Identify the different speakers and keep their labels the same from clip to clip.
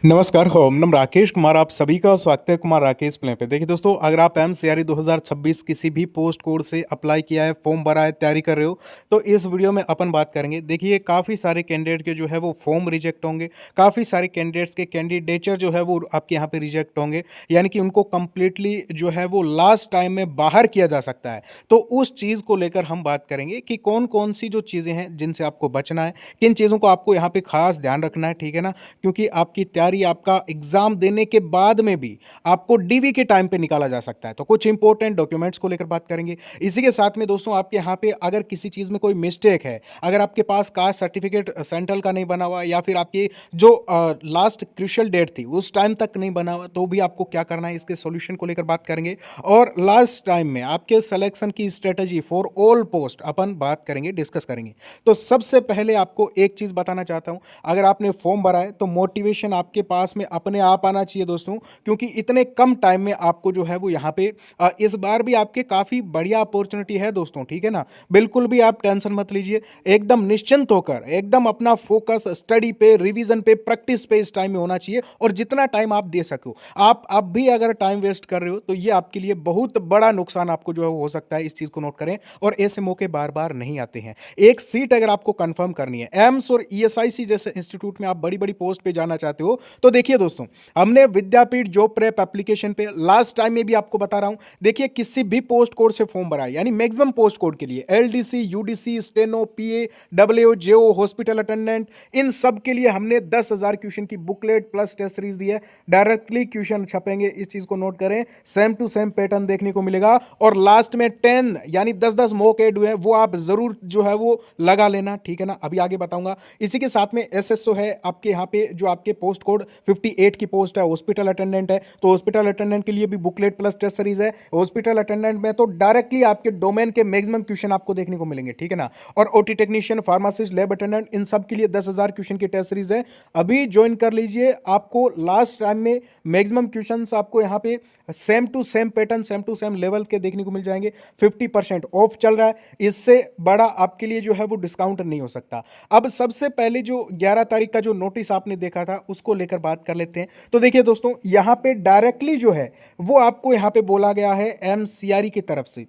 Speaker 1: नमस्कार, होम नम राकेश कुमार आप सभी का स्वागत है कुमार राकेश प्ले पे। देखिए दोस्तों, अगर आप एमसीआरई 2026 किसी भी पोस्ट कोड से अप्लाई किया है, फॉर्म भरा है, तैयारी कर रहे हो, तो इस वीडियो में अपन बात करेंगे। देखिए काफ़ी सारे कैंडिडेट के जो है वो फॉर्म रिजेक्ट होंगे, काफ़ी सारे कैंडिडेट्स के कैंडिडेचर जो है वो आपके यहाँ पे रिजेक्ट होंगे, यानी कि उनको कंप्लीटली जो है वो लास्ट टाइम में बाहर किया जा सकता है। तो उस चीज़ को लेकर हम बात करेंगे कि कौन कौन सी जो चीज़ें हैं जिनसे आपको बचना है, किन चीज़ों को आपको यहाँ पे खास ध्यान रखना है, ठीक है ना। क्योंकि आपकी तैयारी आपका एग्जाम देने के बाद में भी आपको डीवी के टाइम पे निकाला जा सकता है। तो कुछ इंपॉर्टेंट डॉक्यूमेंट्स को लेकर बात करेंगे। इसी के साथ में दोस्तों, आपके यहाँ पे अगर किसी चीज में कोई मिस्टेक है, अगर आपके पास कास्ट सर्टिफिकेट सेंट्रल का नहीं बना हुआ, या फिर आपकी जो लास्ट क्रूशियल डेट थी उस टाइम तक नहीं बना हुआ, तो भी आपको क्या करना है, इसके सॉल्यूशन को लेकर बात करेंगे। और लास्ट टाइम में आपके सिलेक्शन की स्ट्रेटजी फॉर ऑल पोस्ट अपन बात करेंगे, डिस्कस करेंगे। तो सबसे पहले आपको एक चीज बताना चाहता हूं, अगर आपने फॉर्म भरा है तो मोटिवेशन आपके पास में अपने आप आना चाहिए दोस्तों, क्योंकि इतने कम टाइम में आपको जो है वो यहाँ पे इस बार भी आपके काफी बढ़िया अपॉर्चुनिटी है दोस्तों, ठीक है ना। बिल्कुल भी आप टेंशन मत लीजिए, एकदम निश्चिंत होकर एकदम अपना फोकस स्टडी पे, रिवीजन पे, प्रैक्टिस पे इस टाइम में होना चाहिए, और जितना टाइम आप दे सको। आप अब भी अगर टाइम वेस्ट कर रहे हो तो ये आपके लिए बहुत बड़ा नुकसान आपको जो है वो हो सकता है, इस चीज को नोट करें। और ऐसे मौके बार बार नहीं आते हैं। एक सीट अगर आपको कंफर्म करनी है एम्स और ईएसआईसी जैसे इंस्टीट्यूट में, आप बड़ी बड़ी पोस्ट पे जाना चाहते हो, तो देखिए दोस्तों, हमने विद्यापीठ जॉब प्रेप एप्लीकेशन पे लास्ट टाइम में भी आपको बता रहा हूं, देखिए किसी भी पोस्ट कोड से फॉर्म भरा है, यानी मैक्सिमम पोस्ट कोड के लिए एलडीसी, यूडीसी, स्टेनो, पीए, डब्ल्यू, जेओ, हॉस्पिटल अटेंडेंट, इन सब के लिए हमने 10,000 क्वेश्चन की बुकलेट प्लस टेस्ट सीरीज दी है। डायरेक्टली क्वेश्चन छपेंगे, इस चीज को नोट करें। सेम टू सेम पैटर्न देखने को मिलेगा, और लास्ट में 10 यानी 10-10 मॉक एड हुए, वो आप जरूर जो है वो लगा लेना, ठीक है ना। अभी आगे बताऊंगा। इसी के साथ में एसएसओ है आपके यहाँ पे, जो आपके पोस्ट कोड 58 की पोस्ट है, हॉस्पिटल अटेंडेंट है, तो हॉस्पिटल अटेंडेंट के लिए भी बुकलेट प्लस टेस्ट सीरीज है। हॉस्पिटल अटेंडेंट में तो डायरेक्टली आपके डोमेन के मैक्सिमम क्वेश्चन आपको देखने को मिलेंगे, ठीक है ना। और OT technician, pharmacist, lab attendant, इन सब के लिए 10,000 क्वेश्चन की टेस्ट सीरीज है। अभी ज्वाइन कर लीजिए, आपको लास्ट टाइम में मैक्सिमम क्वेश्चन आपको यहाँ पे same to same pattern, same to same level के देखने को मिल जाएंगे। 50% ऑफ चल रहा है, इससे बड़ा आपके लिए जो है वो डिस्काउंट नहीं हो सकता। अब सबसे पहले जो 11 तारीख का जो नोटिस आपने देखा था, उसको लेकर बात कर लेते हैं। तो देखिए दोस्तों, यहां पे डायरेक्टली जो है वो आपको यहां पे बोला गया है एमसीआरई की तरफ से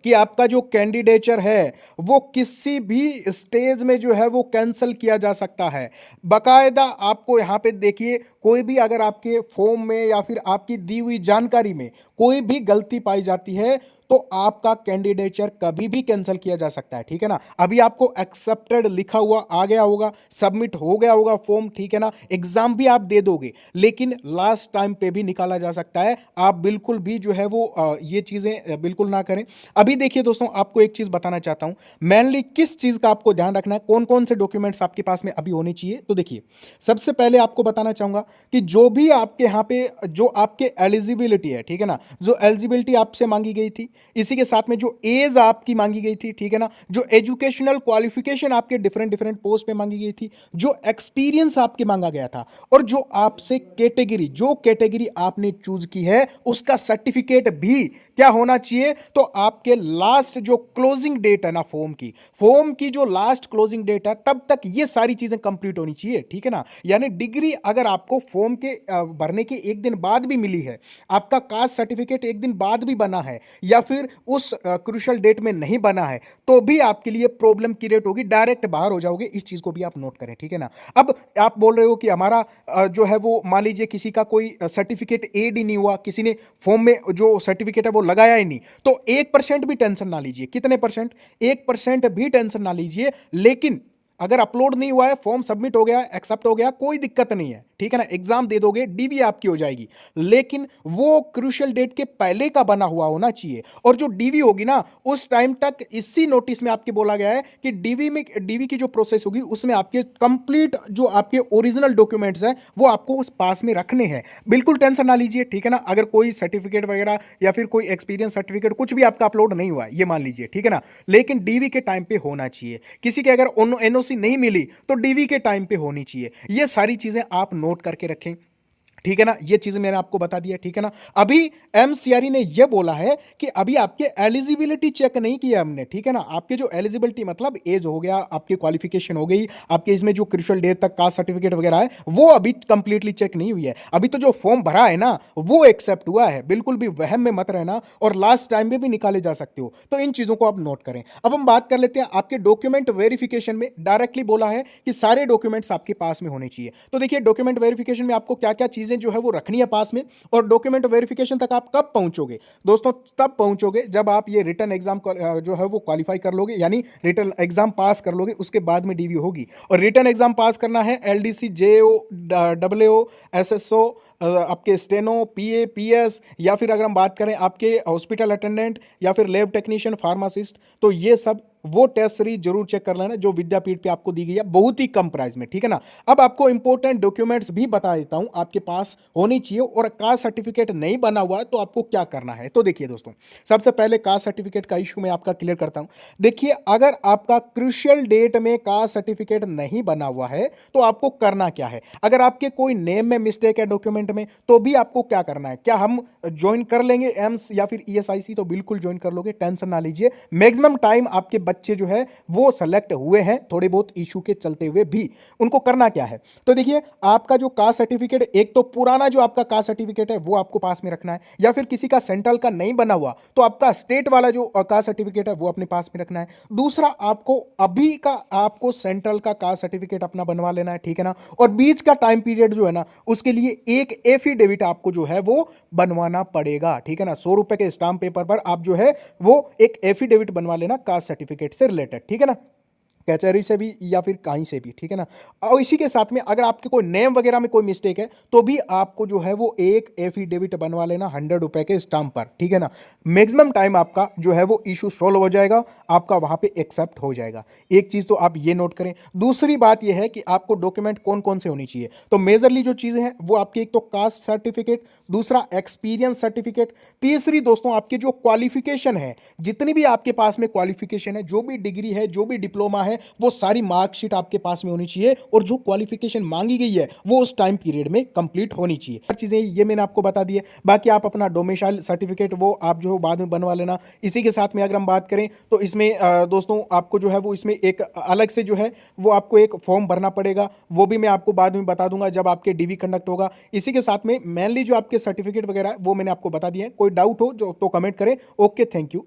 Speaker 1: कि आपका जो कैंडिडेचर है वो किसी भी स्टेज में जो है वो कैंसिल किया जा सकता है। बकायदा आपको यहाँ पे देखिए, कोई भी अगर आपके फॉर्म में या फिर आपकी दी हुई जानकारी में कोई भी गलती पाई जाती है, तो आपका कैंडिडेचर कभी भी कैंसिल किया जा सकता है, ठीक है ना। अभी आपको एक्सेप्टेड लिखा हुआ आ गया होगा, सबमिट हो गया होगा फॉर्म, ठीक है ना। एग्जाम भी आप दे दोगे, लेकिन लास्ट टाइम पे भी निकाला जा सकता है। आप बिल्कुल भी जो है वो ये चीजें बिल्कुल ना करें। अभी देखिए दोस्तों, आपको एक चीज बताना चाहता हूं, मेनली किस चीज का आपको ध्यान रखना है, कौन कौन से डॉक्यूमेंट्स आपके पास में अभी होने चाहिए। तो देखिए, सबसे पहले आपको बताना चाहूंगा कि जो भी आपके यहाँ पे जो आपके एलिजिबिलिटी है, ठीक है ना, जो एलिजिबिलिटी आपसे मांगी गई थी, इसी के साथ में जो एज आपकी मांगी गई थी, ठीक है ना, जो एजुकेशनल क्वालिफिकेशन आपके डिफरेंट डिफरेंट पोस्ट पे मांगी गई थी, जो एक्सपीरियंस आपके मांगा गया था, और जो आपसे कैटेगरी, जो कैटेगरी आपने चूज की है, उसका सर्टिफिकेट भी क्या होना चाहिए। तो आपके लास्ट जो क्लोजिंग डेट है ना फॉर्म की जो लास्ट क्लोजिंग डेट है, तब तक ये सारी चीजें कंप्लीट होनी चाहिए, ठीक है ना। यानी डिग्री अगर आपको फॉर्म के भरने के एक दिन बाद भी मिली है, आपका कास्ट सर्टिफिकेट एक दिन बाद भी बना है, या फिर उस क्रूशियल डेट में नहीं बना है, तो भी आपके लिए प्रॉब्लम क्रिएट होगी, डायरेक्ट बाहर हो जाओगे। इस चीज को भी आप नोट करें, ठीक है ना। अब आप बोल रहे हो कि हमारा जो है वो, मान लीजिए किसी का कोई सर्टिफिकेट एड ही नहीं हुआ, किसी ने फॉर्म में जो सर्टिफिकेट है वो लगाया ही नहीं, तो 1% भी टेंशन ना लीजिए। कितने परसेंट? 1% भी टेंशन ना लीजिए। लेकिन अगर अपलोड नहीं हुआ है, फॉर्म सबमिट हो गया, एक्सेप्ट हो गया, कोई दिक्कत नहीं है, ठीक है ना। एग्जाम दे दोगे, डीवी आपकी हो जाएगी, लेकिन वो क्रूशियल डेट के पहले का बना हुआ होना चाहिए। और जो डीवी होगी ना, उस टाइम तक इसी नोटिस में आपके बोला गया है कि डीवी की जो प्रोसेस होगी, उसमें आपके कंप्लीट जो आपके ओरिजिनल डॉक्यूमेंट्स हैं वो आपको उस पास में रखने हैं। बिल्कुल टेंशन ना लीजिए, ठीक है ना। अगर कोई सर्टिफिकेट वगैरह या फिर कोई एक्सपीरियंस सर्टिफिकेट कुछ भी आपका अपलोड नहीं हुआ है, ये मान लीजिए, ठीक है ना, लेकिन डीवी के टाइम पे होना चाहिए। किसी के अगर एनओसी नहीं मिली, तो डीवी के टाइम पे होनी चाहिए। ये सारी चीजें आप नोट करके रखें। ठीक है ना, ये चीज़ मैंने आपको बता दिया, ठीक है ना। अभी एमसीआरई ने ये बोला है कि अभी आपके एलिजिबिलिटी चेक नहीं किया हमने, ठीक है ना। आपके जो एलिजिबिलिटी मतलब एज हो गया, आपकी क्वालिफिकेशन हो गई, आपके इसमें जो क्रूशियल डेट तक कास्ट सर्टिफिकेट वगैरह है वो अभी कंप्लीटली चेक नहीं हुई है। अभी तो जो फॉर्म भरा है ना वो एक्सेप्ट हुआ है, बिल्कुल भी वहम में मत रहना, और लास्ट टाइम में भी निकाले जा सकते हो, तो इन चीजों को आप नोट करें। अब हम बात कर लेते हैं आपके डॉक्यूमेंट वेरिफिकेशन में। डायरेक्टली बोला है कि सारे डॉक्यूमेंट्स आपके पास में होने चाहिए। तो देखिए डॉक्यूमेंट वेरिफिकेशन में आपको क्या क्या चीजें जो है वो रखनी है पास में, और डॉक्यूमेंट वेरिफिकेशन तक आप कब पहुंचोगे दोस्तों? तब पहुंचोगे जब आप ये रिटर्न एग्जाम जो है वो क्वालिफाई कर लोगे, यानी रिटर्न एग्जाम पास कर लोगे, उसके बाद में डीवी होगी। और रिटर्न एग्जाम पास करना है एलडीसी, जेओ, डब्ल्यूओ, एसएसओ, आपके स्टेनो, पीए, पीएस, या फिर अगर हम बात करें आपके हॉस्पिटल अटेंडेंट या फिर लैब टेक्नीशियन, फार्मासिस्ट, तो ये सब वो टेस्ट सीरीज जरूर चेक कर लेना जो विद्यापीठ पे आपको दी गई है बहुत ही कम प्राइस में, ठीक है ना। अब आपको इंपॉर्टेंट डॉक्यूमेंट्स भी बता देता हूं आपके पास होनी चाहिए, और कास्ट सर्टिफिकेट नहीं बना हुआ तो आपको क्या करना है। तो देखिए दोस्तों, सबसे पहले कास्ट सर्टिफिकेट का इशू मैं आपका क्लियर करता हूं। देखिए अगर आपका क्रूशियल डेट में कास्ट सर्टिफिकेट नहीं बना हुआ है तो आपको करना क्या है। अगर आपके कोई नेम में मिस्टेक है डॉक्यूमेंट में, तो भी आपको क्या करना है। क्या हम ज्वाइन कर लेंगे एम्स या फिर ईएसआईसी? तो बिल्कुल ज्वाइन कर लोगे, टेंशन ना लीजिए। मैक्सिमम टाइम आपके बच्चे जो है वो सेलेक्ट हुए हैं, थोड़े बहुत इशू के चलते हुए भी। उनको करना क्या है, तो देखिए आपका जो कास्ट सर्टिफिकेट, एक तो पुराना जो आपका कास्ट सर्टिफिकेट है वो आपको पास में रखना है, या फिर किसी का सेंट्रल का नहीं बना हुआ तो आपका स्टेट वाला जो कास्ट सर्टिफिकेट है वो अपने पास में रखना है। दूसरा, आपको अभी का आपको सेंट्रल का कास्ट सर्टिफिकेट अपना बनवा लेना है, ठीक है ना। और बीच का टाइम पीरियड जो है ना, उसके लिए एक एफिडेविट आपको जो है वो बनवाना पड़ेगा, ठीक है ना। 100 रुपए के स्टाम्प पेपर पर आप जो है वो एक एफिडेविट बनवा लेना कास्ट सर्टिफिकेट से रिलेटेड, ठीक है ना, कचहरी से भी या फिर कहीं से भी, ठीक है ना। और इसी के साथ में अगर आपके कोई नेम वगैरह में कोई मिस्टेक है तो भी आपको जो है वो एक एफिडेविट बनवा लेना 100 रुपए के स्टाम्प पर, ठीक है ना। मैक्सिमम टाइम आपका जो है वो इशू सॉल्व हो जाएगा, आपका वहां पे एक्सेप्ट हो जाएगा। एक चीज तो आप ये नोट करें। दूसरी बात यह है कि आपको डॉक्यूमेंट कौन कौन से होनी चाहिए, तो मेजरली जो चीजें हैं वो आपकी, एक तो कास्ट सर्टिफिकेट, दूसरा एक्सपीरियंस सर्टिफिकेट, तीसरी दोस्तों आपकी जो क्वालिफिकेशन है, जितनी भी आपके पास में क्वालिफिकेशन है, जो भी डिग्री है, जो भी डिप्लोमा है, वो सारी मार्कशीट आपके पास में होनी चाहिए, और जो क्वालिफिकेशन मांगी गई है वो उस टाइम पीरियड में कंप्लीट होनी चाहिए। हर चीजें ये मैंने आपको बता दी है। बाकी आप अपना डोमिसाइल सर्टिफिकेट वो आप जो बाद में बनवा लेना। इसी के साथ में अगर हम बात करें तो इसमें दोस्तों आपको जो है वो इसमें एक अलग से जो है वो आपको एक फॉर्म भरना पड़ेगा, वो भी मैं आपको बाद में बता दूंगा जब आपके डीवी कंडक्ट होगा। इसी के साथ में मेनली जो आपके सर्टिफिकेट वगैरह वो मैंने आपको बता दिए हैं। कोई डाउट हो जो तो कमेंट करें। Okay, thank you.